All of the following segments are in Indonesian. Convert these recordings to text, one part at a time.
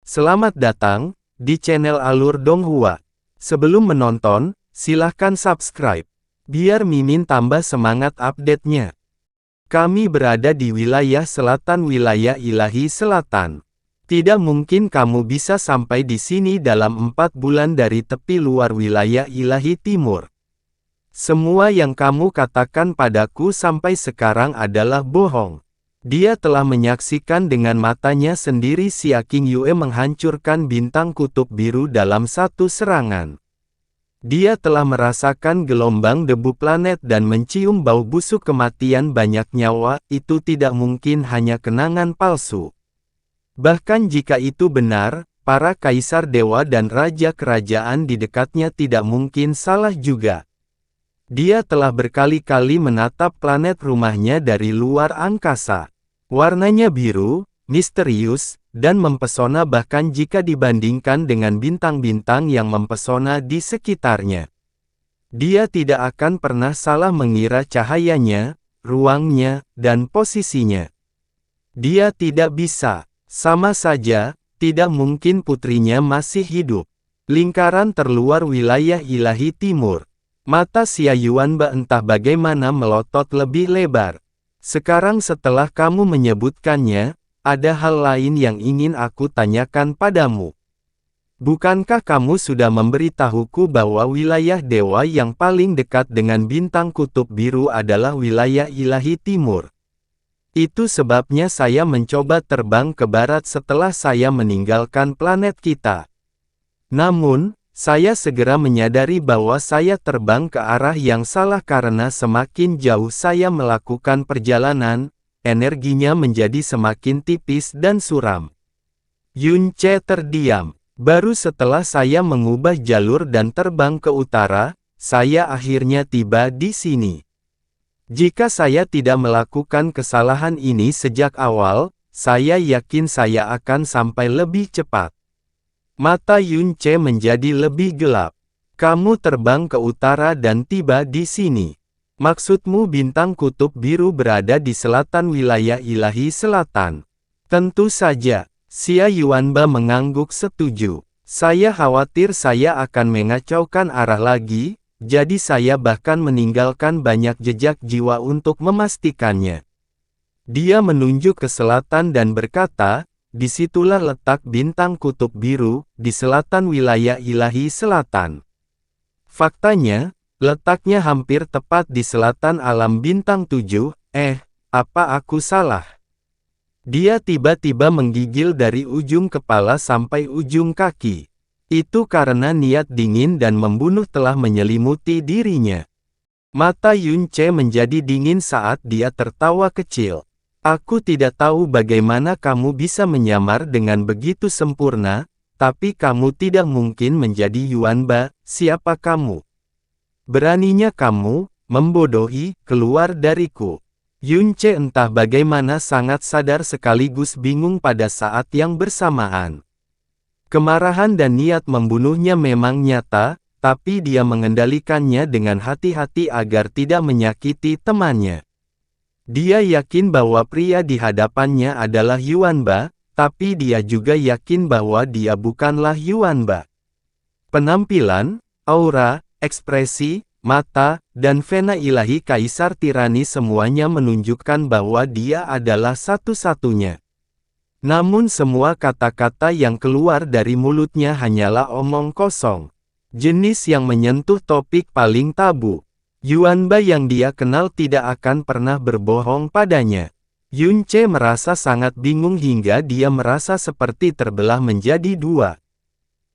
Selamat datang di channel Alur Donghua. Sebelum menonton, silahkan subscribe, biar Mimin tambah semangat update-nya. Kami berada di wilayah selatan wilayah Ilahi Selatan. Tidak mungkin kamu bisa sampai di sini dalam 4 bulan dari tepi luar wilayah Ilahi Timur. Semua yang kamu katakan padaku sampai sekarang adalah bohong. Dia telah menyaksikan dengan matanya sendiri Xia King Yue menghancurkan bintang kutub biru dalam satu serangan. Dia telah merasakan gelombang debu planet dan mencium bau busuk kematian banyak nyawa. Itu tidak mungkin hanya kenangan palsu. Bahkan jika itu benar, para kaisar dewa dan raja kerajaan di dekatnya tidak mungkin salah juga. Dia telah berkali-kali menatap planet rumahnya dari luar angkasa. Warnanya biru, misterius, dan mempesona bahkan jika dibandingkan dengan bintang-bintang yang mempesona di sekitarnya. Dia tidak akan pernah salah mengira cahayanya, ruangnya, dan posisinya. Dia tidak bisa. Sama saja, tidak mungkin putrinya masih hidup. Lingkaran terluar wilayah Ilahi Timur. Mata Xia Yuanba entah bagaimana melotot lebih lebar. Sekarang setelah kamu menyebutkannya, ada hal lain yang ingin aku tanyakan padamu. Bukankah kamu sudah memberitahuku bahwa wilayah dewa yang paling dekat dengan bintang kutub biru adalah wilayah Ilahi Timur? Itu sebabnya saya mencoba terbang ke barat setelah saya meninggalkan planet kita. Namun, saya segera menyadari bahwa saya terbang ke arah yang salah karena semakin jauh saya melakukan perjalanan, energinya menjadi semakin tipis dan suram. Yun Ce terdiam. Baru setelah saya mengubah jalur dan terbang ke utara, saya akhirnya tiba di sini. Jika saya tidak melakukan kesalahan ini sejak awal, saya yakin saya akan sampai lebih cepat. Mata Yun Ce menjadi lebih gelap. Kamu terbang ke utara dan tiba di sini. Maksudmu bintang kutub biru berada di selatan wilayah Ilahi Selatan? Tentu saja. Xia Yuanba mengangguk setuju. Saya khawatir saya akan mengacaukan arah lagi, jadi saya bahkan meninggalkan banyak jejak jiwa untuk memastikannya. Dia menunjuk ke selatan dan berkata, disitulah letak bintang kutub biru, di selatan wilayah Ilahi Selatan. Faktanya, letaknya hampir tepat di selatan alam bintang 7, apa aku salah? Dia tiba-tiba menggigil dari ujung kepala sampai ujung kaki. Itu karena niat dingin dan membunuh telah menyelimuti dirinya. Mata Yun Ce menjadi dingin saat dia tertawa kecil. Aku tidak tahu bagaimana kamu bisa menyamar dengan begitu sempurna, tapi kamu tidak mungkin menjadi Yuanba. Siapa kamu? Beraninya kamu membodohi, keluar dariku. Yun Ce entah bagaimana sangat sadar sekaligus bingung pada saat yang bersamaan. Kemarahan dan niat membunuhnya memang nyata, tapi dia mengendalikannya dengan hati-hati agar tidak menyakiti temannya. Dia yakin bahwa pria di hadapannya adalah Yuanba, tapi dia juga yakin bahwa dia bukanlah Yuanba. Penampilan, aura, ekspresi, mata, dan vena ilahi kaisar tirani semuanya menunjukkan bahwa dia adalah satu-satunya. Namun semua kata-kata yang keluar dari mulutnya hanyalah omong kosong. Jenis yang menyentuh topik paling tabu. Yuanba yang dia kenal tidak akan pernah berbohong padanya. Yun Ce merasa sangat bingung hingga dia merasa seperti terbelah menjadi dua.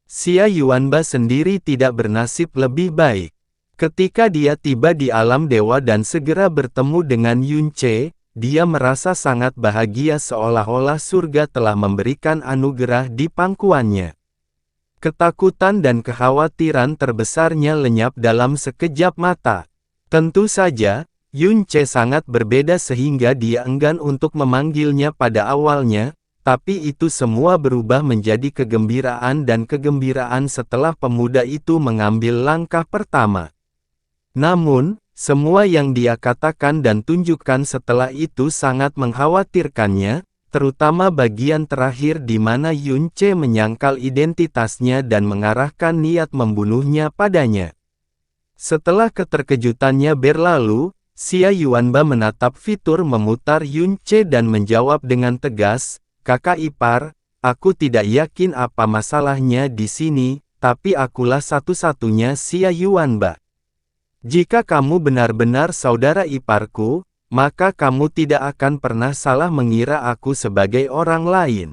Xia Yuanba sendiri tidak bernasib lebih baik. Ketika dia tiba di alam dewa dan segera bertemu dengan Yun Ce, dia merasa sangat bahagia seolah-olah surga telah memberikan anugerah di pangkuannya. Ketakutan dan kekhawatiran terbesarnya lenyap dalam sekejap mata. Tentu saja, Yun Ce sangat berbeda sehingga dia enggan untuk memanggilnya pada awalnya, tapi itu semua berubah menjadi kegembiraan dan kegembiraan setelah pemuda itu mengambil langkah pertama. Namun, semua yang dia katakan dan tunjukkan setelah itu sangat mengkhawatirkannya, terutama bagian terakhir di mana Yun Ce menyangkal identitasnya dan mengarahkan niat membunuhnya padanya. Setelah keterkejutannya berlalu, Xia Yuanba menatap fitur memutar Yun Ce dan menjawab dengan tegas, "Kakak ipar, aku tidak yakin apa masalahnya di sini, tapi akulah satu-satunya Xia Yuanba. Jika kamu benar-benar saudara iparku, maka kamu tidak akan pernah salah mengira aku sebagai orang lain."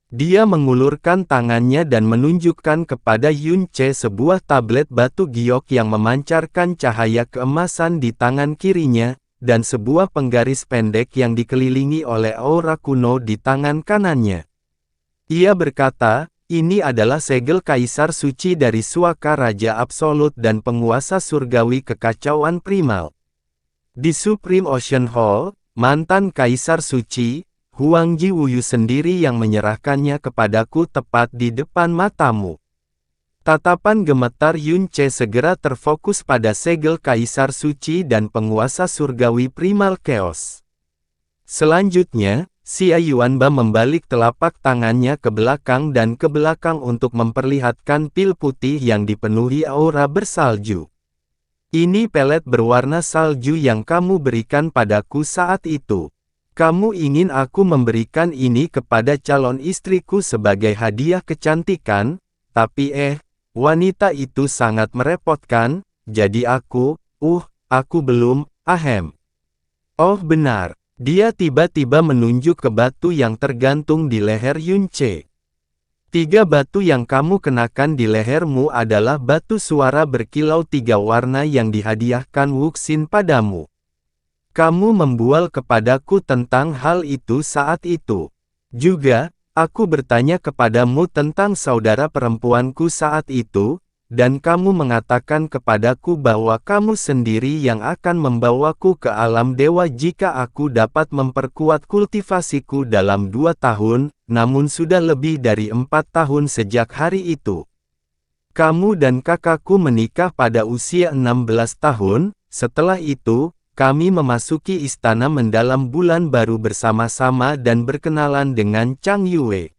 Dia mengulurkan tangannya dan menunjukkan kepada Yun Ce sebuah tablet batu giok yang memancarkan cahaya keemasan di tangan kirinya, dan sebuah penggaris pendek yang dikelilingi oleh aura kuno di tangan kanannya. Ia berkata, "Ini adalah segel kaisar suci dari Suaka Raja Absolut dan penguasa surgawi kekacauan primal." Di Supreme Ocean Hall, mantan kaisar suci, Huang Ji Wuyu sendiri yang menyerahkannya kepadaku tepat di depan matamu. Tatapan gemetar Yun Ce segera terfokus pada segel kaisar suci dan penguasa surgawi primal chaos. Selanjutnya, Xia Yuanba membalik telapak tangannya ke belakang dan ke belakang untuk memperlihatkan pil putih yang dipenuhi aura bersalju. "Ini pelet berwarna salju yang kamu berikan padaku saat itu. Kamu ingin aku memberikan ini kepada calon istriku sebagai hadiah kecantikan, tapi wanita itu sangat merepotkan, jadi aku belum, ahem." "Oh benar." Dia tiba-tiba menunjuk ke batu yang tergantung di leher Yun Ce. "Tiga batu yang kamu kenakan di lehermu adalah batu suara berkilau tiga warna yang dihadiahkan Wuxin padamu. Kamu membual kepadaku tentang hal itu saat itu. Juga, aku bertanya kepadamu tentang saudara perempuanku saat itu, dan kamu mengatakan kepadaku bahwa kamu sendiri yang akan membawaku ke alam dewa jika aku dapat memperkuat kultivasiku dalam 2 tahun, namun sudah lebih dari 4 tahun sejak hari itu. Kamu dan kakakku menikah pada usia 16 tahun, setelah itu, kami memasuki istana mendalam bulan baru bersama-sama dan berkenalan dengan Chang Yue."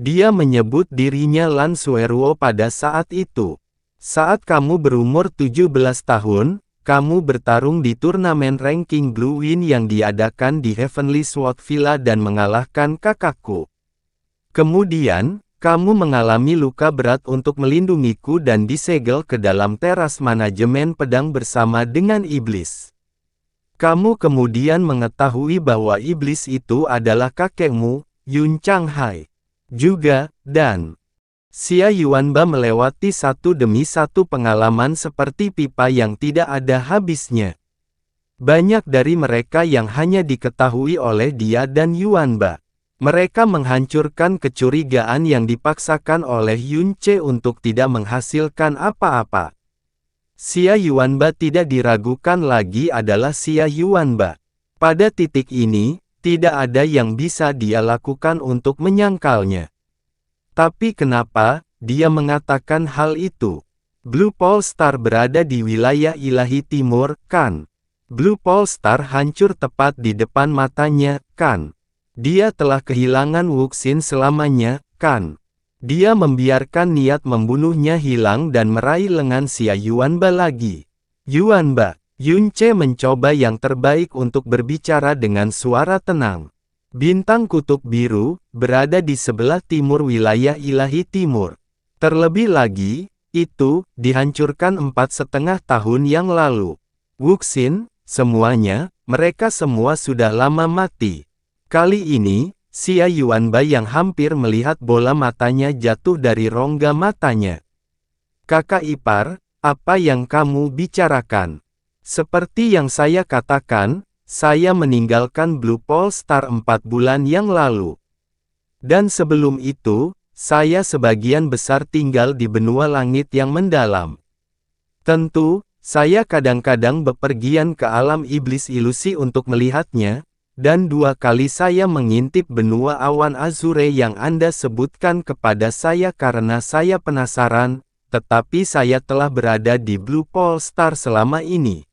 Dia menyebut dirinya Lan Sueruo pada saat itu. "Saat kamu berumur 17 tahun, kamu bertarung di turnamen ranking Blue Win yang diadakan di Heavenly Sword Villa dan mengalahkan kakakku. Kemudian, kamu mengalami luka berat untuk melindungiku dan disegel ke dalam teras manajemen pedang bersama dengan iblis. Kamu kemudian mengetahui bahwa iblis itu adalah kakekmu, Yun Changhai. Juga, dan Xia Yuanba melewati satu demi satu pengalaman seperti pipa yang tidak ada habisnya. Banyak dari mereka yang hanya diketahui oleh dia dan Yuanba. Mereka menghancurkan kecurigaan yang dipaksakan oleh Yun Ce untuk tidak menghasilkan apa-apa. Xia Yuanba tidak diragukan lagi adalah Xia Yuanba. Pada titik ini, tidak ada yang bisa dia lakukan untuk menyangkalnya. Tapi kenapa dia mengatakan hal itu? Blue Pole Star berada di wilayah ilahi timur, kan? Blue Pole Star hancur tepat di depan matanya, kan? Dia telah kehilangan Wuxin selamanya, kan? Dia membiarkan niat membunuhnya hilang dan meraih lengan Xia Yuanba lagi. "Yuanba." Yun Ce mencoba yang terbaik untuk berbicara dengan suara tenang. "Bintang kutub biru berada di sebelah timur wilayah ilahi timur. Terlebih lagi, itu dihancurkan 4,5 tahun yang lalu. Wuxin, semuanya, mereka semua sudah lama mati." Kali ini, Xia Yuanba yang hampir melihat bola matanya jatuh dari rongga matanya. "Kakak ipar, apa yang kamu bicarakan?" "Seperti yang saya katakan, saya meninggalkan Blue Pole Star 4 bulan yang lalu. Dan sebelum itu, saya sebagian besar tinggal di benua langit yang mendalam. Tentu, saya kadang-kadang bepergian ke alam iblis ilusi untuk melihatnya, dan 2 kali saya mengintip benua awan azure yang Anda sebutkan kepada saya karena saya penasaran, tetapi saya telah berada di Blue Pole Star selama ini.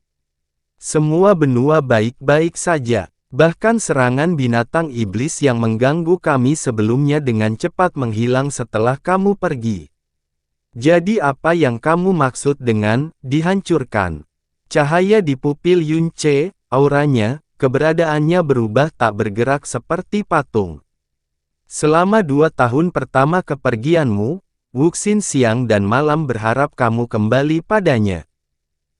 Semua benua baik-baik saja. Bahkan serangan binatang iblis yang mengganggu kami sebelumnya dengan cepat menghilang setelah kamu pergi. Jadi apa yang kamu maksud dengan dihancurkan? Cahaya di pupil Yunce, auranya, keberadaannya berubah tak bergerak seperti patung. Selama 2 tahun pertama kepergianmu, Wuxin siang dan malam berharap kamu kembali padanya.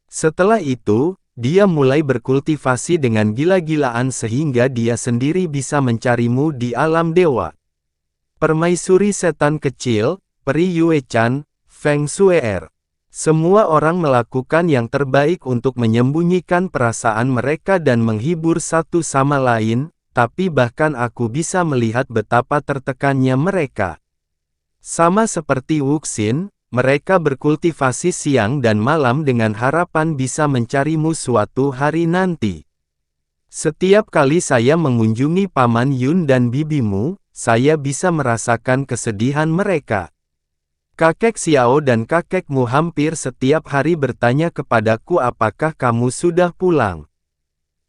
Setelah itu, dia mulai berkultivasi dengan gila-gilaan sehingga dia sendiri bisa mencarimu di alam dewa. Permaisuri setan kecil, Peri Yue-chan, Feng Shue'er. Semua orang melakukan yang terbaik untuk menyembunyikan perasaan mereka dan menghibur satu sama lain, tapi bahkan aku bisa melihat betapa tertekannya mereka. Sama seperti Wuxin, mereka berkultivasi siang dan malam dengan harapan bisa mencarimu suatu hari nanti. Setiap kali saya mengunjungi Paman Yun dan bibimu, saya bisa merasakan kesedihan mereka. Kakek Xiao dan kakekmu hampir setiap hari bertanya kepadaku apakah kamu sudah pulang.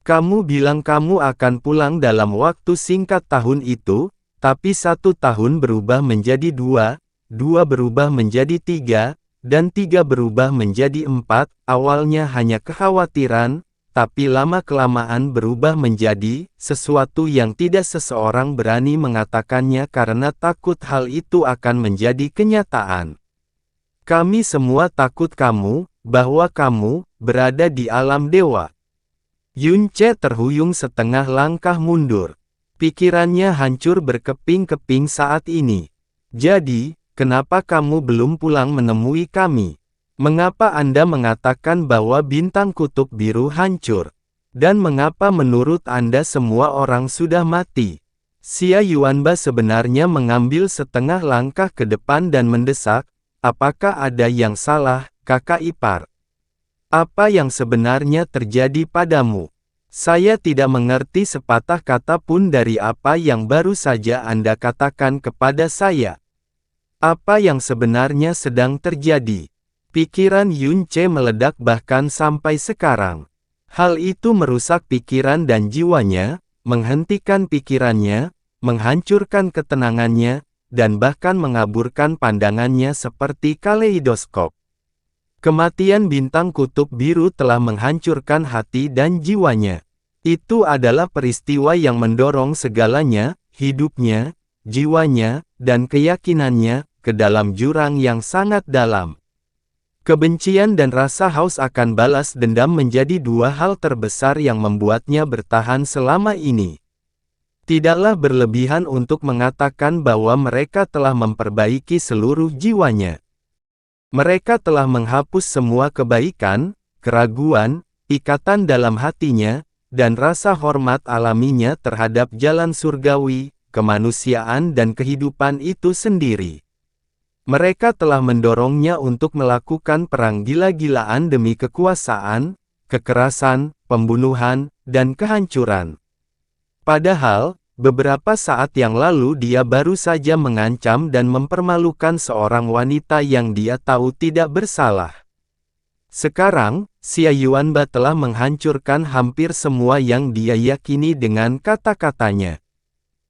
Kamu bilang kamu akan pulang dalam waktu singkat tahun itu, tapi 1 tahun berubah menjadi 2, 2 berubah menjadi 3, dan 3 berubah menjadi 4, awalnya hanya kekhawatiran, tapi lama-kelamaan berubah menjadi sesuatu yang tidak seseorang berani mengatakannya karena takut hal itu akan menjadi kenyataan. Kami semua takut bahwa kamu berada di alam dewa. Yunce terhuyung setengah langkah mundur. Pikirannya hancur berkeping-keping saat ini. Jadi, kenapa kamu belum pulang menemui kami? Mengapa Anda mengatakan bahwa bintang kutub biru hancur? Dan mengapa menurut Anda semua orang sudah mati? Xia Yuanba sebenarnya mengambil setengah langkah ke depan dan mendesak, apakah ada yang salah, kakak ipar? Apa yang sebenarnya terjadi padamu? Saya tidak mengerti sepatah kata pun dari apa yang baru saja Anda katakan kepada saya. Apa yang sebenarnya sedang terjadi? Pikiran Yunce meledak bahkan sampai sekarang. Hal itu merusak pikiran dan jiwanya, menghentikan pikirannya, menghancurkan ketenangannya, dan bahkan mengaburkan pandangannya seperti kaleidoskop. Kematian bintang kutub biru telah menghancurkan hati dan jiwanya. Itu adalah peristiwa yang mendorong segalanya, hidupnya, jiwanya, dan keyakinannya, ke dalam jurang yang sangat dalam. Kebencian dan rasa haus akan balas dendam menjadi 2 hal terbesar yang membuatnya bertahan selama ini. Tidaklah berlebihan untuk mengatakan bahwa mereka telah memperbaiki seluruh jiwanya. Mereka telah menghapus semua kebaikan, keraguan, ikatan dalam hatinya, dan rasa hormat alaminya terhadap jalan surgawi, kemanusiaan dan kehidupan itu sendiri. Mereka telah mendorongnya untuk melakukan perang gila-gilaan demi kekuasaan, kekerasan, pembunuhan, dan kehancuran. Padahal, beberapa saat yang lalu dia baru saja mengancam dan mempermalukan seorang wanita yang dia tahu tidak bersalah. Sekarang, Xia Yuanba telah menghancurkan hampir semua yang dia yakini dengan kata-katanya.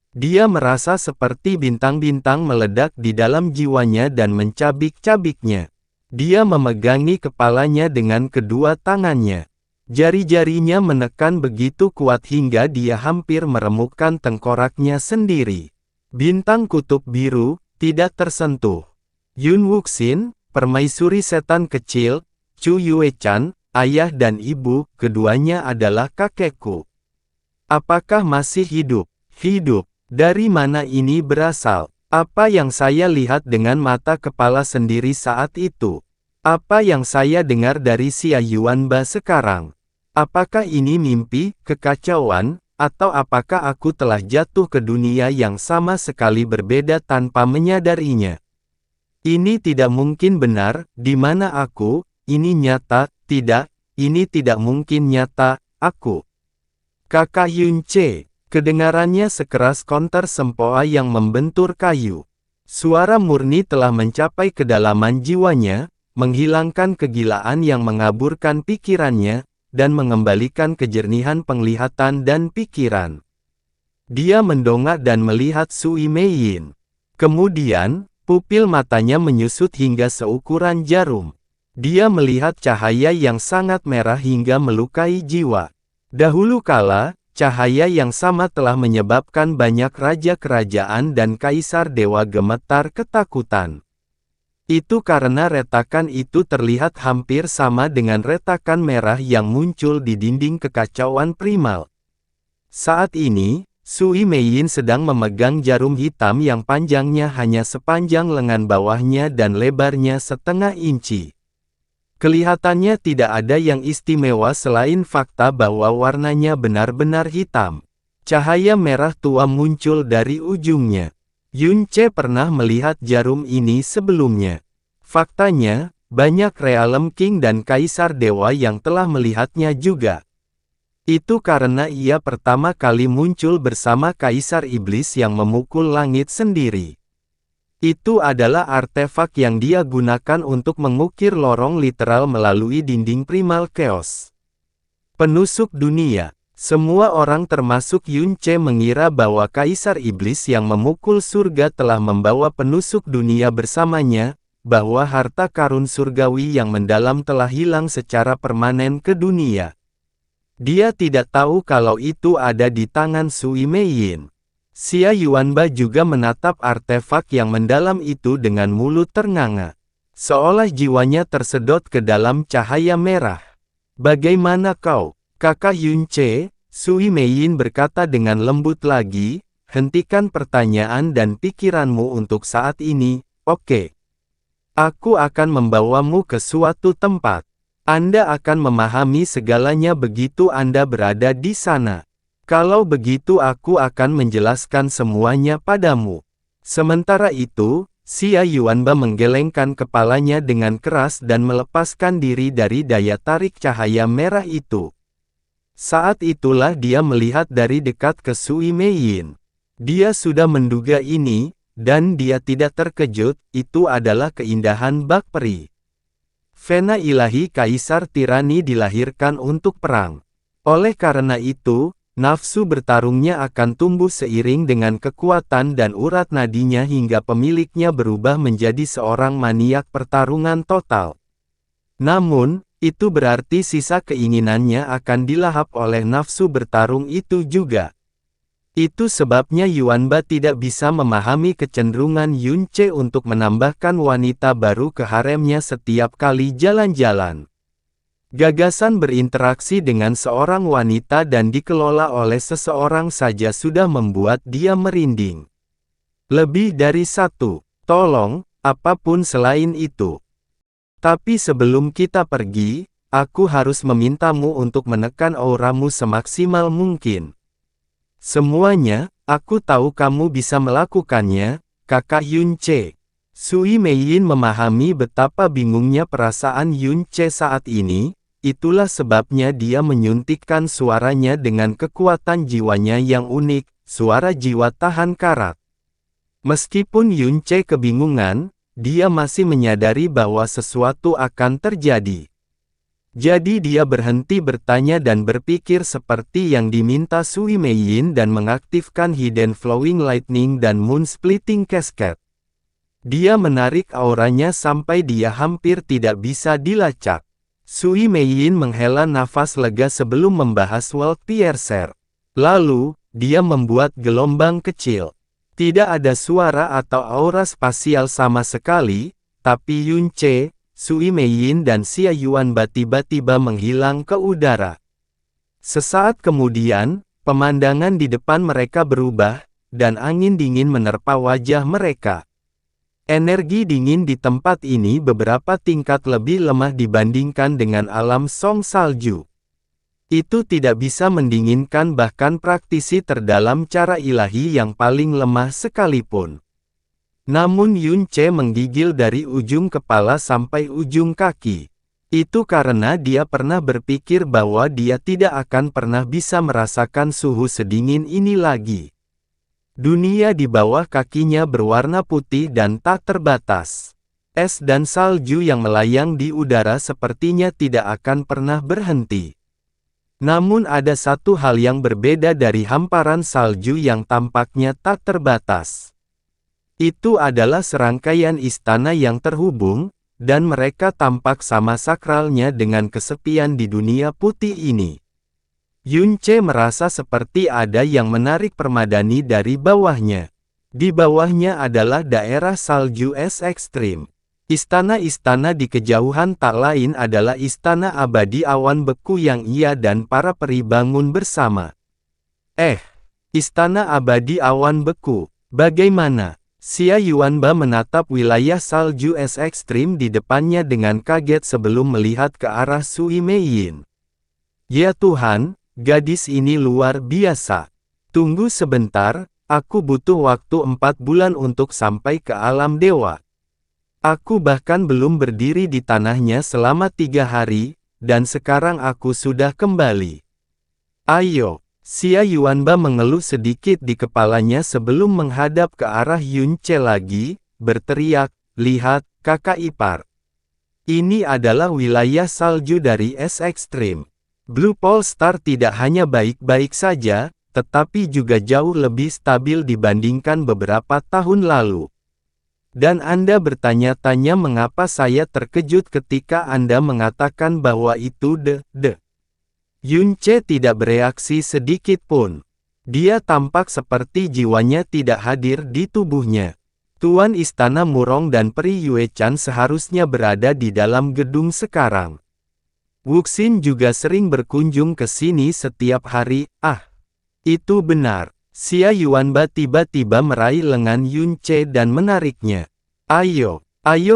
Dia merasa seperti bintang-bintang meledak di dalam jiwanya dan mencabik-cabiknya. Dia memegangi kepalanya dengan kedua tangannya. Jari-jarinya menekan begitu kuat hingga dia hampir meremukkan tengkoraknya sendiri. Bintang kutub biru, tidak tersentuh. Yun Wuxin, permaisuri setan kecil, Chu Yue-chan, ayah dan ibu, keduanya adalah kakekku. Apakah masih hidup? Hidup. Dari mana ini berasal? Apa yang saya lihat dengan mata kepala sendiri saat itu? Apa yang saya dengar dari Xia Yuanba sekarang? Apakah ini mimpi, kekacauan, atau apakah aku telah jatuh ke dunia yang sama sekali berbeda tanpa menyadarinya? Ini tidak mungkin benar, di mana aku, ini nyata, tidak, ini tidak mungkin nyata, aku. Kakak Yunce. Kedengarannya sekeras konter sempoa yang membentur kayu. Suara murni telah mencapai kedalaman jiwanya, menghilangkan kegilaan yang mengaburkan pikirannya, dan mengembalikan kejernihan penglihatan dan pikiran. Dia mendongak dan melihat Sui Meiyin. Kemudian, pupil matanya menyusut hingga seukuran jarum. Dia melihat cahaya yang sangat merah hingga melukai jiwa. Dahulu kala, cahaya yang sama telah menyebabkan banyak raja kerajaan dan kaisar dewa gemetar ketakutan. Itu karena retakan itu terlihat hampir sama dengan retakan merah yang muncul di dinding kekacauan primal. Saat ini, Sui Meiyin sedang memegang jarum hitam yang panjangnya hanya sepanjang lengan bawahnya dan lebarnya setengah inci. Kelihatannya tidak ada yang istimewa selain fakta bahwa warnanya benar-benar hitam. Cahaya merah tua muncul dari ujungnya. Yun Ce pernah melihat jarum ini sebelumnya. Faktanya, banyak Realm King dan Kaisar Dewa yang telah melihatnya juga. Itu karena ia pertama kali muncul bersama Kaisar Iblis yang memukul langit sendiri. Itu adalah artefak yang dia gunakan untuk mengukir lorong literal melalui dinding primal chaos. Penusuk dunia. Semua orang termasuk Yun Ce mengira bahwa Kaisar Iblis yang memukul surga telah membawa penusuk dunia bersamanya, bahwa harta karun surgawi yang mendalam telah hilang secara permanen ke dunia. Dia tidak tahu kalau itu ada di tangan Sui Meiyin. Xia Yuanba juga menatap artefak yang mendalam itu dengan mulut ternganga. Seolah jiwanya tersedot ke dalam cahaya merah. Bagaimana kau, kakak Yun Ce? Sui Meiyin berkata dengan lembut lagi, hentikan pertanyaan dan pikiranmu untuk saat ini, oke? Aku akan membawamu ke suatu tempat. Anda akan memahami segalanya begitu Anda berada di sana. Kalau begitu aku akan menjelaskan semuanya padamu. Sementara itu, Xia Yuanba menggelengkan kepalanya dengan keras dan melepaskan diri dari daya tarik cahaya merah itu. Saat itulah dia melihat dari dekat ke Sui Meiyin. Dia sudah menduga ini, dan dia tidak terkejut, itu adalah keindahan bak peri. Vena ilahi Kaisar Tirani dilahirkan untuk perang. Oleh karena itu, nafsu bertarungnya akan tumbuh seiring dengan kekuatan dan urat nadinya hingga pemiliknya berubah menjadi seorang maniak pertarungan total. Namun, itu berarti sisa keinginannya akan dilahap oleh nafsu bertarung itu juga. Itu sebabnya Yuanba tidak bisa memahami kecenderungan Yun Ce untuk menambahkan wanita baru ke haremnya setiap kali jalan-jalan. Gagasan berinteraksi dengan seorang wanita dan dikelola oleh seseorang saja sudah membuat dia merinding. Lebih dari satu, tolong, apapun selain itu. Tapi sebelum kita pergi, aku harus memintamu untuk menekan auramu semaksimal mungkin. Semuanya, aku tahu kamu bisa melakukannya, kakak Yun Ce. Sui Meiyin memahami betapa bingungnya perasaan Yun Ce saat ini, itulah sebabnya dia menyuntikkan suaranya dengan kekuatan jiwanya yang unik, suara jiwa tahan karat. Meskipun Yun Ce kebingungan, dia masih menyadari bahwa sesuatu akan terjadi. Jadi dia berhenti bertanya dan berpikir seperti yang diminta Sui Meiyin dan mengaktifkan Hidden Flowing Lightning dan Moon Splitting Cascade. Dia menarik auranya sampai dia hampir tidak bisa dilacak. Sui Meiyin menghela nafas lega sebelum membahas World Piercer. Lalu, dia membuat gelombang kecil. Tidak ada suara atau aura spasial sama sekali, tapi Yun Ce, Sui Meiyin dan Xia Yuanba tiba-tiba menghilang ke udara. Sesaat kemudian, pemandangan di depan mereka berubah, dan angin dingin menerpa wajah mereka. Energi dingin di tempat ini beberapa tingkat lebih lemah dibandingkan dengan alam Song Salju. Itu tidak bisa mendinginkan bahkan praktisi terdalam cara ilahi yang paling lemah sekalipun. Namun Yun Ce menggigil dari ujung kepala sampai ujung kaki. Itu karena dia pernah berpikir bahwa dia tidak akan pernah bisa merasakan suhu sedingin ini lagi. Dunia di bawah kakinya berwarna putih dan tak terbatas. Es dan salju yang melayang di udara sepertinya tidak akan pernah berhenti. Namun ada satu hal yang berbeda dari hamparan salju yang tampaknya tak terbatas. Itu adalah serangkaian istana yang terhubung, dan mereka tampak sama sakralnya dengan kesepian di dunia putih ini. Yunce merasa seperti ada yang menarik permadani dari bawahnya. Di bawahnya adalah daerah salju es ekstrim. Istana-istana di kejauhan tak lain adalah istana abadi awan beku yang ia dan para peri bangun bersama. Istana abadi awan beku, bagaimana? Xia Yuanba menatap wilayah salju es ekstrim di depannya dengan kaget sebelum melihat ke arah Sui Meiyin. Ya Tuhan, gadis ini luar biasa. Tunggu sebentar, aku butuh waktu 4 bulan untuk sampai ke alam dewa. Aku bahkan belum berdiri di tanahnya selama 3 hari, dan sekarang aku sudah kembali. Ayo. Xia Yuanba mengeluh sedikit di kepalanya sebelum menghadap ke arah Yunce lagi, berteriak, lihat, kakak ipar. Ini adalah wilayah salju dari es ekstrim. Blue Pole Star tidak hanya baik-baik saja, tetapi juga jauh lebih stabil dibandingkan beberapa tahun lalu. Dan Anda bertanya-tanya mengapa saya terkejut ketika Anda mengatakan bahwa itu Yunce tidak bereaksi sedikit pun. Dia tampak seperti jiwanya tidak hadir di tubuhnya. Tuan Istana Murong dan Peri Yuechan seharusnya berada di dalam gedung sekarang. Wuxin juga sering berkunjung ke sini setiap hari. Itu benar. Xia Yuanba tiba-tiba meraih lengan Yunce dan menariknya. Ayo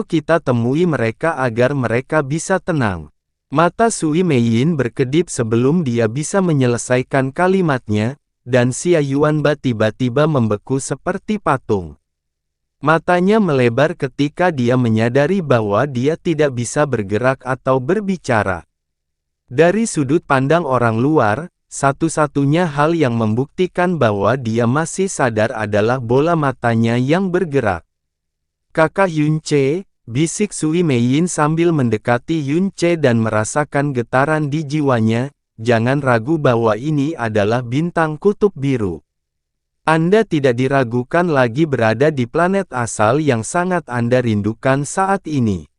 kita temui mereka agar mereka bisa tenang. Mata Sui Meiyin berkedip sebelum dia bisa menyelesaikan kalimatnya, dan Xia Yuanba tiba-tiba membeku seperti patung. Matanya melebar ketika dia menyadari bahwa dia tidak bisa bergerak atau berbicara. Dari sudut pandang orang luar, satu-satunya hal yang membuktikan bahwa dia masih sadar adalah bola matanya yang bergerak. Kakak Yunce, bisik Sui Meiyin sambil mendekati Yunce dan merasakan getaran di jiwanya, jangan ragu bahwa ini adalah bintang kutub biru. Anda tidak diragukan lagi berada di planet asal yang sangat Anda rindukan saat ini.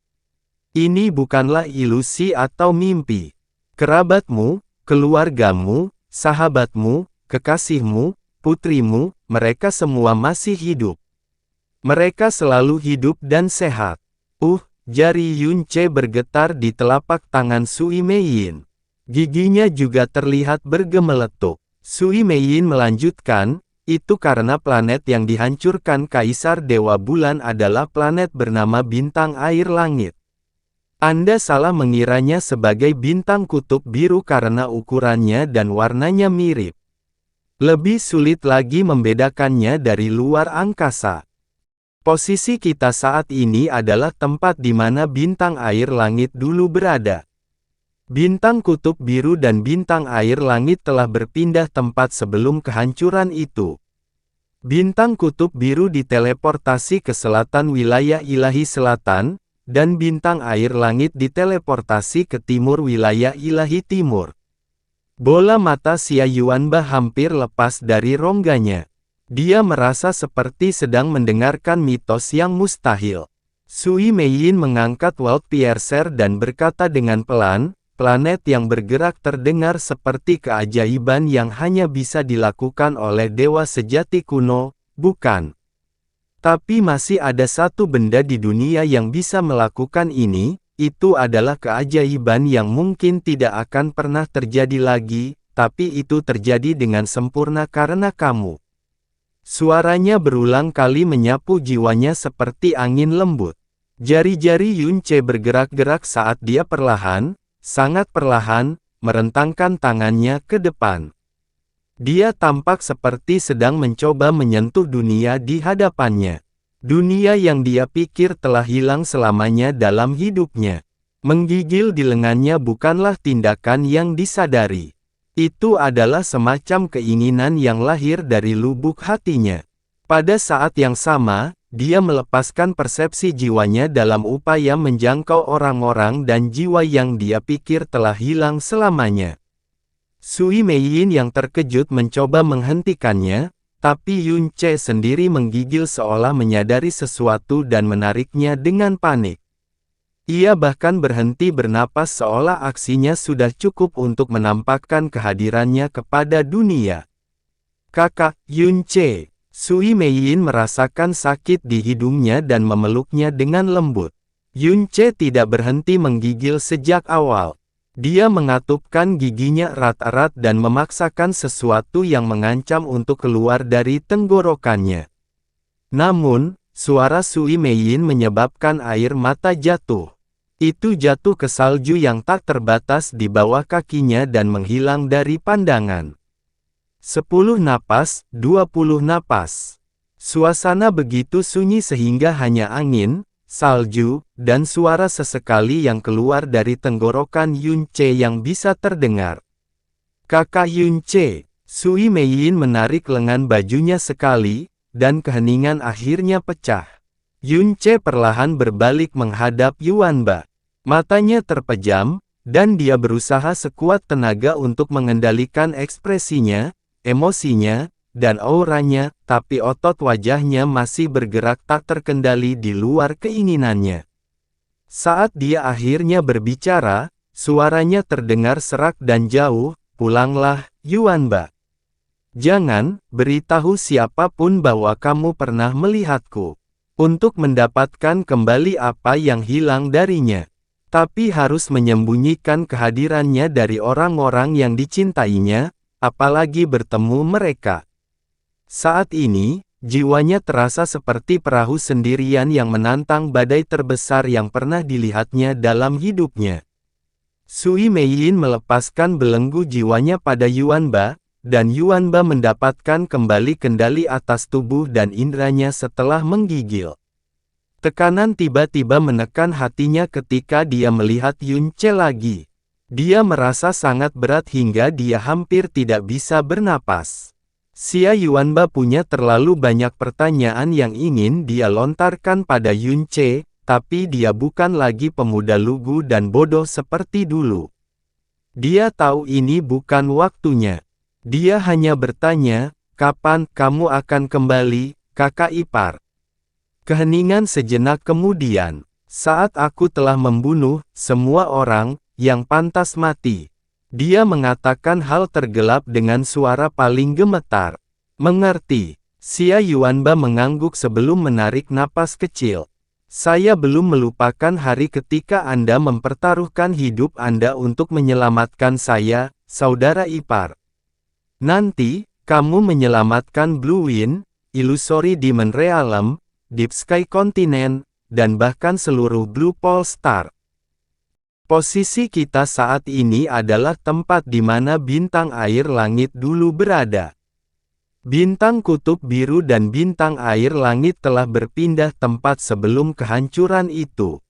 Ini bukanlah ilusi atau mimpi. Kerabatmu, keluargamu, sahabatmu, kekasihmu, putrimu, mereka semua masih hidup. Mereka selalu hidup dan sehat. Jari Yunce bergetar di telapak tangan Sui Meiyin. Giginya juga terlihat bergemeletuk. Sui Meiyin melanjutkan, itu karena planet yang dihancurkan Kaisar Dewa Bulan adalah planet bernama Bintang Air Langit. Anda salah mengiranya sebagai bintang kutub biru karena ukurannya dan warnanya mirip. Lebih sulit lagi membedakannya dari luar angkasa. Posisi kita saat ini adalah tempat di mana bintang air langit dulu berada. Bintang kutub biru dan bintang air langit telah berpindah tempat sebelum kehancuran itu. Bintang kutub biru diteleportasi ke selatan wilayah ilahi selatan, dan bintang air langit diteleportasi ke timur wilayah ilahi timur. Bola mata Xia Yuanba hampir lepas dari rongganya. Dia merasa seperti sedang mendengarkan mitos yang mustahil. Sui Meiyin mengangkat World Piercer dan berkata dengan pelan, planet yang bergerak terdengar seperti keajaiban yang hanya bisa dilakukan oleh dewa sejati kuno, bukan? Tapi masih ada satu benda di dunia yang bisa melakukan ini, itu adalah keajaiban yang mungkin tidak akan pernah terjadi lagi, tapi itu terjadi dengan sempurna karena kamu. Suaranya berulang kali menyapu jiwanya seperti angin lembut. Jari-jari Yunce bergerak-gerak saat dia perlahan, sangat perlahan, merentangkan tangannya ke depan. Dia tampak seperti sedang mencoba menyentuh dunia di hadapannya. Dunia yang dia pikir telah hilang selamanya dalam hidupnya. Menggigil di lengannya bukanlah tindakan yang disadari. Itu adalah semacam keinginan yang lahir dari lubuk hatinya. Pada saat yang sama, dia melepaskan persepsi jiwanya dalam upaya menjangkau orang-orang dan jiwa yang dia pikir telah hilang selamanya. Sui Meiyin yang terkejut mencoba menghentikannya, tapi Yun Ce sendiri menggigil seolah menyadari sesuatu dan menariknya dengan panik. Ia bahkan berhenti bernapas seolah aksinya sudah cukup untuk menampakkan kehadirannya kepada dunia. Kakak, Yun Ce. Sui Meiyin merasakan sakit di hidungnya dan memeluknya dengan lembut. Yun Ce tidak berhenti menggigil sejak awal. Dia mengatupkan giginya erat-erat dan memaksakan sesuatu yang mengancam untuk keluar dari tenggorokannya. Namun, suara Sui Meiyin menyebabkan air mata jatuh. Itu jatuh ke salju yang tak terbatas di bawah kakinya dan menghilang dari pandangan. 10 napas, 20 napas. Suasana begitu sunyi sehingga hanya angin, salju, dan suara sesekali yang keluar dari tenggorokan Yun Ce yang bisa terdengar. Kakak Yun Ce. Sui Meiyin menarik lengan bajunya sekali, dan keheningan akhirnya pecah. Yun Ce perlahan berbalik menghadap Yuanba. Matanya terpejam, dan dia berusaha sekuat tenaga untuk mengendalikan ekspresinya, emosinya, dan auranya, tapi otot wajahnya masih bergerak tak terkendali di luar keinginannya. Saat dia akhirnya berbicara, suaranya terdengar serak dan jauh, "Pulanglah, Yuanba. Jangan beritahu siapapun bahwa kamu pernah melihatku. Untuk mendapatkan kembali apa yang hilang darinya. Tapi harus menyembunyikan kehadirannya dari orang-orang yang dicintainya, apalagi bertemu mereka." Saat ini, jiwanya terasa seperti perahu sendirian yang menantang badai terbesar yang pernah dilihatnya dalam hidupnya. Sui Meiyin melepaskan belenggu jiwanya pada Yuanba, dan Yuanba mendapatkan kembali kendali atas tubuh dan indranya setelah menggigil. Tekanan tiba-tiba menekan hatinya ketika dia melihat Yun Ce lagi. Dia merasa sangat berat hingga dia hampir tidak bisa bernapas. Xia Yuanba punya terlalu banyak pertanyaan yang ingin dia lontarkan pada Yun Ce, tapi dia bukan lagi pemuda lugu dan bodoh seperti dulu. Dia tahu ini bukan waktunya. Dia hanya bertanya, "Kapan kamu akan kembali, kakak ipar?" Keheningan sejenak kemudian, "Saat aku telah membunuh semua orang yang pantas mati." Dia mengatakan hal tergelap dengan suara paling gemetar. "Mengerti." Xia Yuanba mengangguk sebelum menarik napas kecil. "Saya belum melupakan hari ketika Anda mempertaruhkan hidup Anda untuk menyelamatkan saya, saudara ipar. Nanti, kamu menyelamatkan Blue Wind, Illusory Demon Realm, Deep Sky Continent, dan bahkan seluruh Blue Pole Star. Posisi kita saat ini adalah tempat di mana bintang air langit dulu berada. Bintang kutub biru dan bintang air langit telah berpindah tempat sebelum kehancuran itu.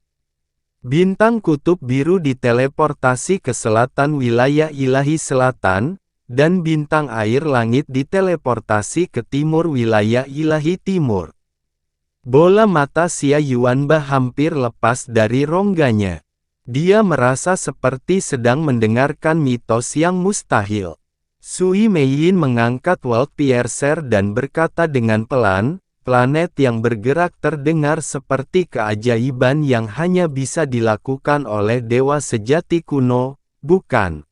Bintang kutub biru diteleportasi ke selatan wilayah ilahi selatan, dan bintang air langit diteleportasi ke timur wilayah ilahi timur." Bola mata Xia Yuanba hampir lepas dari rongganya. Dia merasa seperti sedang mendengarkan mitos yang mustahil. Sui Meiyin mengangkat World Piercer dan berkata dengan pelan, "Planet yang bergerak terdengar seperti keajaiban yang hanya bisa dilakukan oleh dewa sejati kuno, bukan?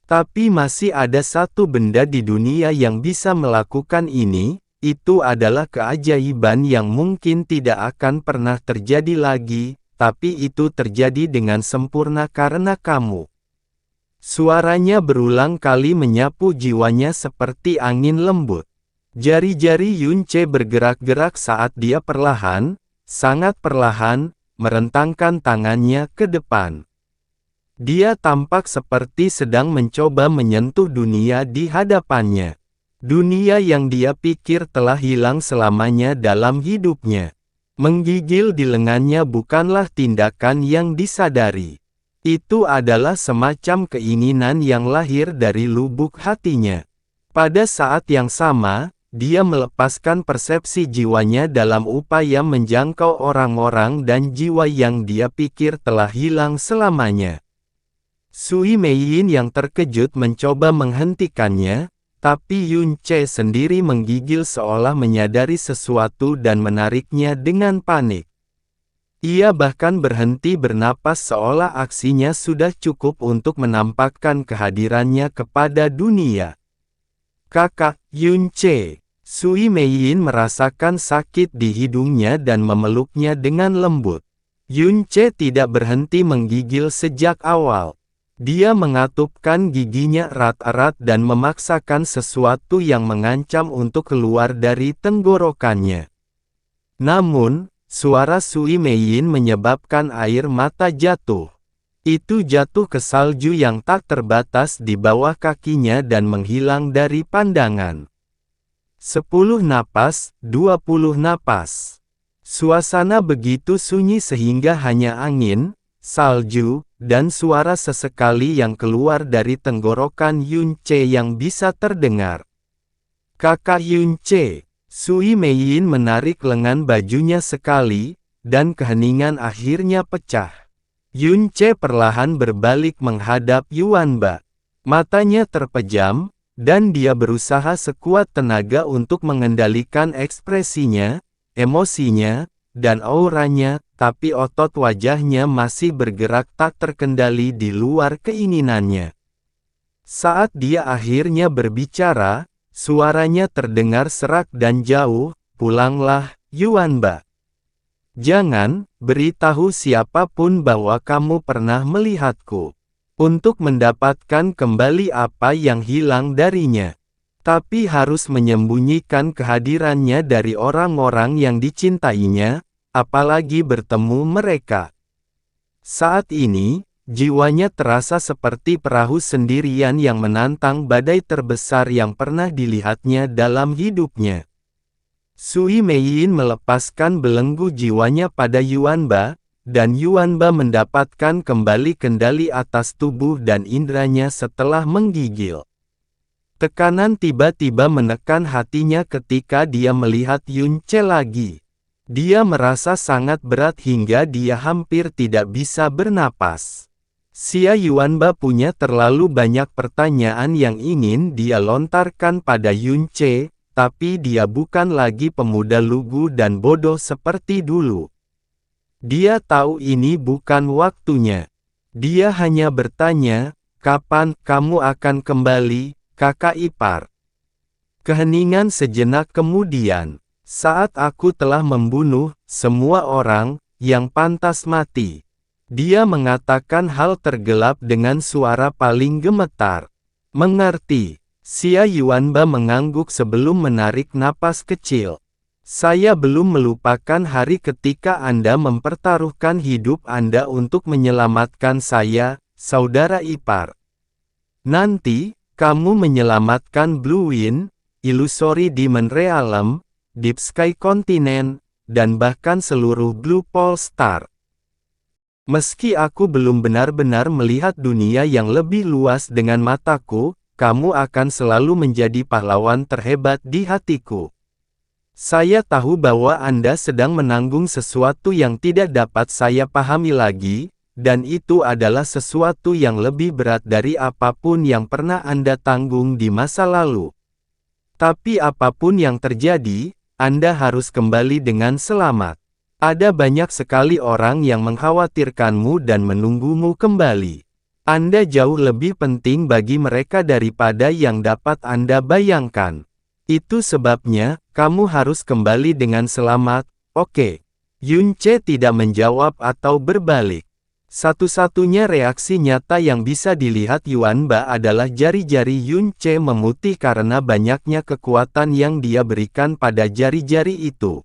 Tapi masih ada satu benda di dunia yang bisa melakukan ini, itu adalah keajaiban yang mungkin tidak akan pernah terjadi lagi. Tapi itu terjadi dengan sempurna karena kamu." Suaranya berulang kali menyapu jiwanya seperti angin lembut. Jari-jari Yun Ce bergerak-gerak saat dia perlahan, sangat perlahan, merentangkan tangannya ke depan. Dia tampak seperti sedang mencoba menyentuh dunia di hadapannya. Dunia yang dia pikir telah hilang selamanya dalam hidupnya. Menggigil di lengannya bukanlah tindakan yang disadari. Itu adalah semacam keinginan yang lahir dari lubuk hatinya. Pada saat yang sama, dia melepaskan persepsi jiwanya dalam upaya menjangkau orang-orang dan jiwa yang dia pikir telah hilang selamanya. Sui Meiyin yang terkejut mencoba menghentikannya, tapi Yun Ce sendiri menggigil seolah menyadari sesuatu dan menariknya dengan panik. Ia bahkan berhenti bernapas seolah aksinya sudah cukup untuk menampakkan kehadirannya kepada dunia. Kakak, Yun Ce. Sui Meiyin merasakan sakit di hidungnya dan memeluknya dengan lembut. Yun Ce tidak berhenti menggigil sejak awal. Dia mengatupkan giginya erat-erat dan memaksakan sesuatu yang mengancam untuk keluar dari tenggorokannya. Namun, suara Sui Meiyin menyebabkan air mata jatuh. Itu jatuh ke salju yang tak terbatas di bawah kakinya dan menghilang dari pandangan. 10 napas, 20 napas. Suasana begitu sunyi sehingga hanya angin, salju, dan suara sesekali yang keluar dari tenggorokan Yun Ce yang bisa terdengar. Kakak Yun Ce. Sui Meiyin menarik lengan bajunya sekali, dan keheningan akhirnya pecah. Yun Ce perlahan berbalik menghadap Yuanba. Matanya terpejam, dan dia berusaha sekuat tenaga untuk mengendalikan ekspresinya, emosinya, dan auranya, tapi otot wajahnya masih bergerak tak terkendali di luar keinginannya. Saat dia akhirnya berbicara, suaranya terdengar serak dan jauh, "Pulanglah, Yuanba. Jangan beritahu siapapun bahwa kamu pernah melihatku. Untuk mendapatkan kembali apa yang hilang darinya. Tapi harus menyembunyikan kehadirannya dari orang-orang yang dicintainya, apalagi bertemu mereka." Saat ini, jiwanya terasa seperti perahu sendirian yang menantang badai terbesar yang pernah dilihatnya dalam hidupnya. Sui Meiyin melepaskan belenggu jiwanya pada Yuanba, dan Yuanba mendapatkan kembali kendali atas tubuh dan indranya setelah menggigil. Tekanan tiba-tiba menekan hatinya ketika dia melihat Yun Ce lagi. Dia merasa sangat berat hingga dia hampir tidak bisa bernapas. Xia Yuanba punya terlalu banyak pertanyaan yang ingin dia lontarkan pada Yun Ce, tapi dia bukan lagi pemuda lugu dan bodoh seperti dulu. Dia tahu ini bukan waktunya. Dia hanya bertanya, "Kapan kamu akan kembali, kakak ipar?" Keheningan sejenak kemudian. "Saat aku telah membunuh semua orang yang pantas mati." Dia mengatakan hal tergelap dengan suara paling gemetar. "Mengerti." Xia Yuanba mengangguk sebelum menarik napas kecil. "Saya belum melupakan hari ketika Anda mempertaruhkan hidup Anda untuk menyelamatkan saya, saudara ipar. Nanti, kamu menyelamatkan Blue Wind, Illusory Demon Realm, Deep Sky Continent, dan bahkan seluruh Blue Pole Star. Meski aku belum benar-benar melihat dunia yang lebih luas dengan mataku, kamu akan selalu menjadi pahlawan terhebat di hatiku. Saya tahu bahwa Anda sedang menanggung sesuatu yang tidak dapat saya pahami lagi, dan itu adalah sesuatu yang lebih berat dari apapun yang pernah Anda tanggung di masa lalu. Tapi apapun yang terjadi, Anda harus kembali dengan selamat. Ada banyak sekali orang yang mengkhawatirkanmu dan menunggumu kembali. Anda jauh lebih penting bagi mereka daripada yang dapat Anda bayangkan. Itu sebabnya, kamu harus kembali dengan selamat, oke?" Yun Ce tidak menjawab atau berbalik. Satu-satunya reaksi nyata yang bisa dilihat Yuanba adalah jari-jari Yun Ce memutih karena banyaknya kekuatan yang dia berikan pada jari-jari itu.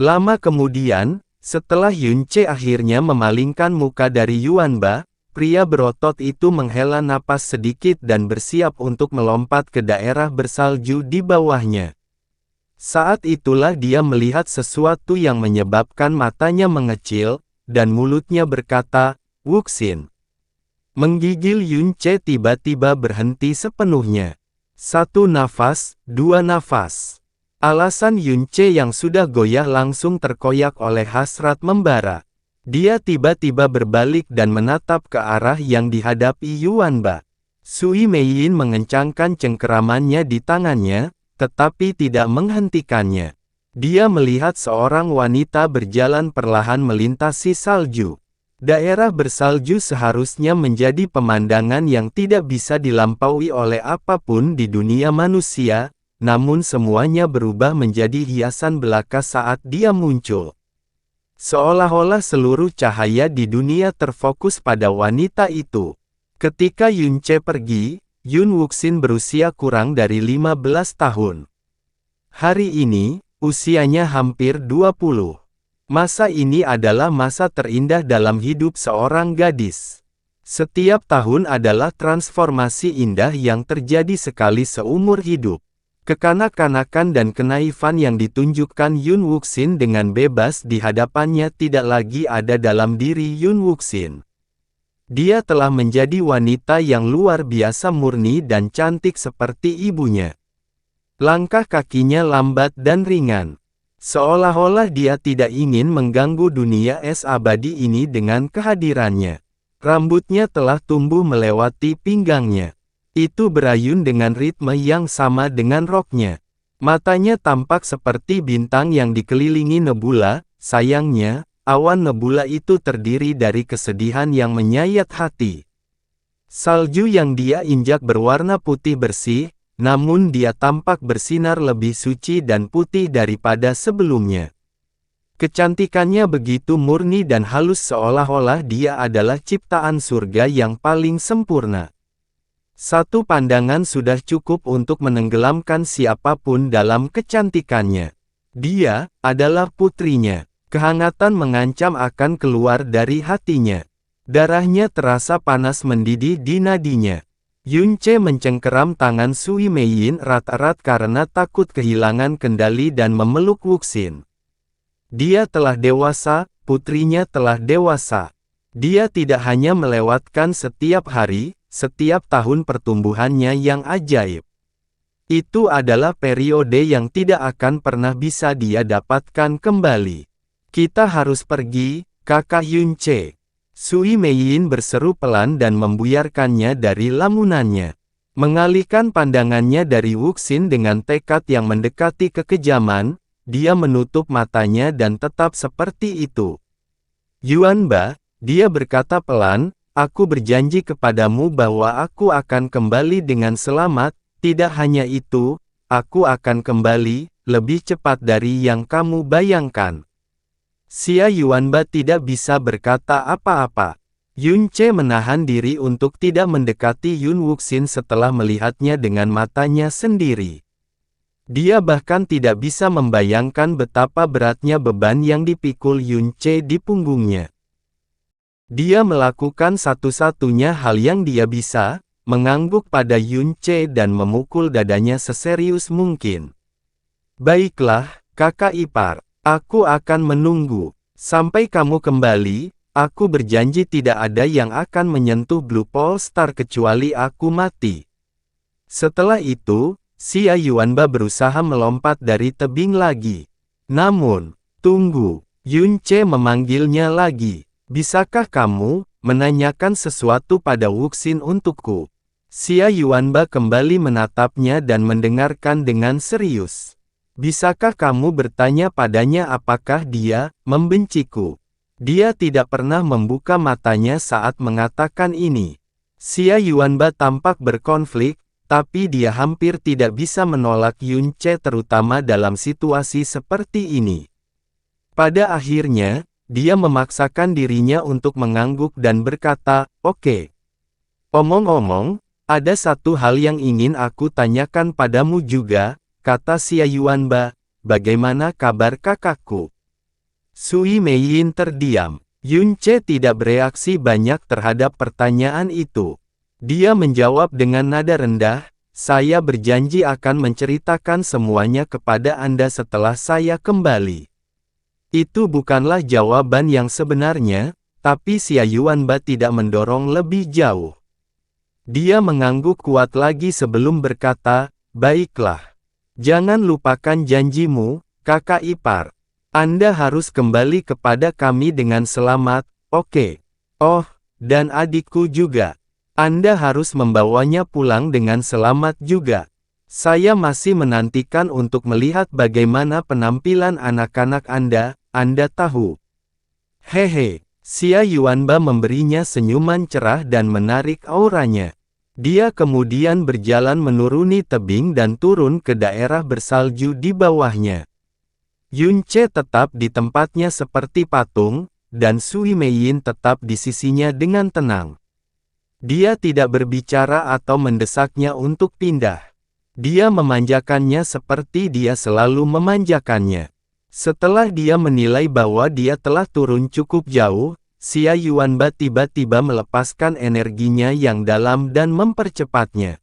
Lama kemudian, setelah Yun Ce akhirnya memalingkan muka dari Yuanba, pria berotot itu menghela napas sedikit dan bersiap untuk melompat ke daerah bersalju di bawahnya. Saat itulah dia melihat sesuatu yang menyebabkan matanya mengecil, dan mulutnya berkata, "Wuxin." Menggigil Yun Ce tiba-tiba berhenti sepenuhnya. 1 nafas, 2 nafas. Alasan Yun Ce yang sudah goyah langsung terkoyak oleh hasrat membara. Dia tiba-tiba berbalik dan menatap ke arah yang dihadapi Yuanba. Sui Meiyin mengencangkan cengkeramannya di tangannya, tetapi tidak menghentikannya. Dia melihat seorang wanita berjalan perlahan melintasi salju. Daerah bersalju seharusnya menjadi pemandangan yang tidak bisa dilampaui oleh apapun di dunia manusia, namun semuanya berubah menjadi hiasan belaka saat dia muncul. Seolah-olah seluruh cahaya di dunia terfokus pada wanita itu. Ketika Yun Ce pergi, Yun Wuxin berusia kurang dari 15 tahun. Hari ini, usianya hampir 20. Masa ini adalah masa terindah dalam hidup seorang gadis. Setiap tahun adalah transformasi indah yang terjadi sekali seumur hidup. Kekanak-kanakan dan kenaifan yang ditunjukkan Yun Wuxin dengan bebas di hadapannya tidak lagi ada dalam diri Yun Wuxin. Dia telah menjadi wanita yang luar biasa murni dan cantik seperti ibunya. Langkah kakinya lambat dan ringan. Seolah-olah dia tidak ingin mengganggu dunia es abadi ini dengan kehadirannya. Rambutnya telah tumbuh melewati pinggangnya. Itu berayun dengan ritme yang sama dengan roknya. Matanya tampak seperti bintang yang dikelilingi nebula. Sayangnya, awan nebula itu terdiri dari kesedihan yang menyayat hati. Salju yang dia injak berwarna putih bersih, namun dia tampak bersinar lebih suci dan putih daripada sebelumnya. Kecantikannya begitu murni dan halus seolah-olah dia adalah ciptaan surga yang paling sempurna. Satu pandangan sudah cukup untuk menenggelamkan siapapun dalam kecantikannya. Dia adalah putrinya. Kehangatan mengancam akan keluar dari hatinya. Darahnya terasa panas mendidih di nadinya. Yun Ce mencengkeram tangan Sui Meiyin erat-erat karena takut kehilangan kendali dan memeluk Wuxin. Dia telah dewasa, putrinya telah dewasa. Dia tidak hanya melewatkan setiap hari, setiap tahun pertumbuhannya yang ajaib. Itu adalah periode yang tidak akan pernah bisa dia dapatkan kembali. Kita harus pergi, kakak Yun Ce. Sui Meiyin berseru pelan dan membuyarkannya dari lamunannya. Mengalihkan pandangannya dari Wuxin dengan tekad yang mendekati kekejaman, dia menutup matanya dan tetap seperti itu. Yuanba, dia berkata pelan, aku berjanji kepadamu bahwa aku akan kembali dengan selamat, tidak hanya itu, aku akan kembali, lebih cepat dari yang kamu bayangkan. Xia Yuanba tidak bisa berkata apa-apa. Yun Ce menahan diri untuk tidak mendekati Yun Wuxin setelah melihatnya dengan matanya sendiri. Dia bahkan tidak bisa membayangkan betapa beratnya beban yang dipikul Yun Ce di punggungnya. Dia melakukan satu-satunya hal yang dia bisa, mengangguk pada Yun Ce dan memukul dadanya seserius mungkin. Baiklah, kakak ipar, aku akan menunggu. Sampai kamu kembali, aku berjanji tidak ada yang akan menyentuh Blue Pole Star kecuali aku mati. Setelah itu, Xia Yuanba berusaha melompat dari tebing lagi. Namun, tunggu, Yun Ce memanggilnya lagi. Bisakah kamu menanyakan sesuatu pada Wuxin untukku? Xia Yuanba kembali menatapnya dan mendengarkan dengan serius. Bisakah kamu bertanya padanya apakah dia membenciku? Dia tidak pernah membuka matanya saat mengatakan ini. Xia Yuanba tampak berkonflik, tapi dia hampir tidak bisa menolak Yun Ce terutama dalam situasi seperti ini. Pada akhirnya, dia memaksakan dirinya untuk mengangguk dan berkata, "Oke. Omong-omong, ada satu hal yang ingin aku tanyakan padamu juga," kata Xia Yuanba, "bagaimana kabar kakakku?" Sui Meiyin terdiam. Yun Ce tidak bereaksi banyak terhadap pertanyaan itu. Dia menjawab dengan nada rendah, "Saya berjanji akan menceritakan semuanya kepada Anda setelah saya kembali." Itu bukanlah jawaban yang sebenarnya, tapi Xia Yuanba tidak mendorong lebih jauh. Dia mengangguk kuat lagi sebelum berkata, "Baiklah. Jangan lupakan janjimu, kakak ipar." Anda harus kembali kepada kami dengan selamat, oke? Oh, dan adikku juga. Anda harus membawanya pulang dengan selamat juga. Saya masih menantikan untuk melihat bagaimana penampilan anak-anak Anda tahu. Hehe, Xia Yuanba memberinya senyuman cerah dan menarik auranya. Dia kemudian berjalan menuruni tebing dan turun ke daerah bersalju di bawahnya. Yun Ce tetap di tempatnya seperti patung, dan Sui Meiyin tetap di sisinya dengan tenang. Dia tidak berbicara atau mendesaknya untuk pindah. Dia memanjakannya seperti dia selalu memanjakannya. Setelah dia menilai bahwa dia telah turun cukup jauh, Xia Yuanba tiba-tiba melepaskan energinya yang dalam dan mempercepatnya.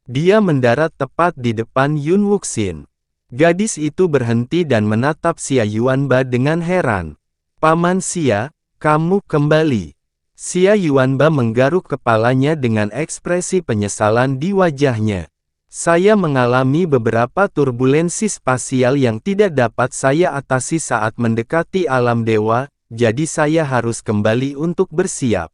Dia mendarat tepat di depan Yun Wuxin. Gadis itu berhenti dan menatap Xia Yuanba dengan heran. Paman Xia, kamu kembali. Xia Yuanba menggaruk kepalanya dengan ekspresi penyesalan di wajahnya. Saya mengalami beberapa turbulensi spasial yang tidak dapat saya atasi saat mendekati alam dewa, jadi saya harus kembali untuk bersiap.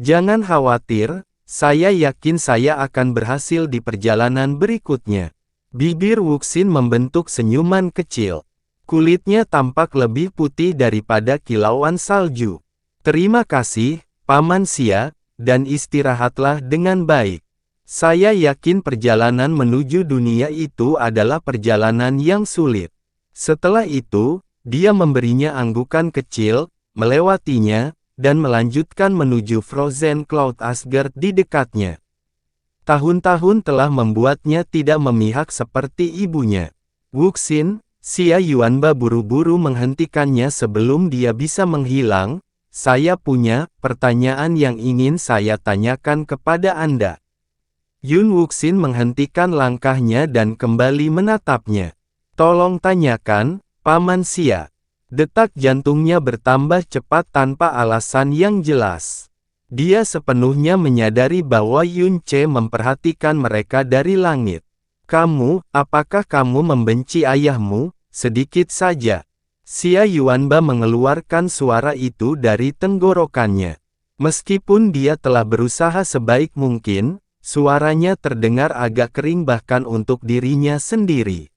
Jangan khawatir, saya yakin saya akan berhasil di perjalanan berikutnya. Bibir Wuxin membentuk senyuman kecil. Kulitnya tampak lebih putih daripada kilauan salju. Terima kasih, Paman Xia, dan istirahatlah dengan baik. Saya yakin perjalanan menuju dunia itu adalah perjalanan yang sulit. Setelah itu, dia memberinya anggukan kecil, melewatinya, dan melanjutkan menuju Frozen Cloud Asgard di dekatnya. Tahun-tahun telah membuatnya tidak memihak seperti ibunya. Wuxin, Xia Yuanba buru-buru menghentikannya sebelum dia bisa menghilang. Saya punya pertanyaan yang ingin saya tanyakan kepada Anda. Yun Wuxin menghentikan langkahnya dan kembali menatapnya. Tolong tanyakan, Paman Xia. Detak jantungnya bertambah cepat tanpa alasan yang jelas. Dia sepenuhnya menyadari bahwa Yun Ce memperhatikan mereka dari langit. Apakah kamu membenci ayahmu? Sedikit saja. Xia Yuanba mengeluarkan suara itu dari tenggorokannya. Meskipun dia telah berusaha sebaik mungkin, suaranya terdengar agak kering bahkan untuk dirinya sendiri.